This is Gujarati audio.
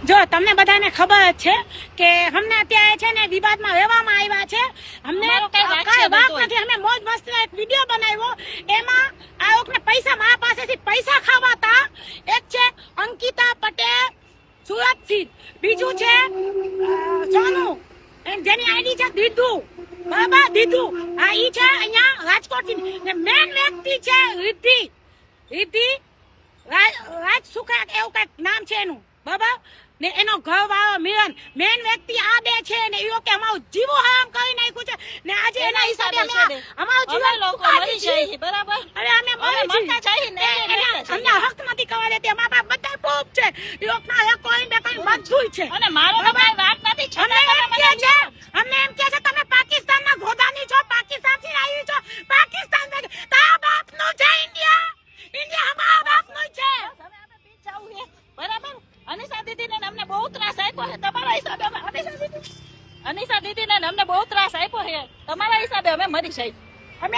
જો તમને બધાને ખબર જ છે કે અમને અત્યારે છે ને વિવાદમાં રહેવામાં આવ્યા છે. અમને કઈ વાત નથી. અમે મોજ મસ્તીનો એક વિડીયો બનાવ્યો, એમાં આ લોકોને પૈસા મારા પાસેથી પૈસા ખાવાતા. એક છે અંકિતા પટેલ સુરતથી, બીજું છે સોનુ જેની આઈડી છે દીધુ, બરાબર દીધુ, હા ઈ છે અહીંયા રાજકોટથી. ને મેન વ્યક્તિ છે રિદ્ધિ રાજ સુખા એવું કઈક નામ છે એનું, બરાબર. ને એનો ઘરવાળો મિલન, મેન વ્યક્તિ આ બે છે. ને ઈઓ કે અમારું જીવું હરામ કરી નાખ્યું છે. ને આજે એના હિસાબે અમારું જીવન લોકો મરી જાય, બરાબર. અરે અમે મરતા જાય ને અમને હક નથી કરવા દેતી. અમારા પાસે બધા પ્રૂફ છે. ઈઓના હક કોઈ ને કોઈ બધું છે. અને મારો તો કઈ વાત નથી. અમને એમ કે છે તમે પાકિસ્તાનના ગોદાની છો, પાકિસ્તાનથી આવી છો. પાકિસ્તાન તારા બાપનું છે ઇન્ડિયા અમારા બાપનું છે, બરાબર. અનિશા દીદીને અમને બહુ ત્રાસ આપ્યો છે તમારા હિસાબે. અનિશા દીદીને અમને બહુ ત્રાસ આપ્યો છે તમારા હિસાબે. અમે મરી જાય. અમે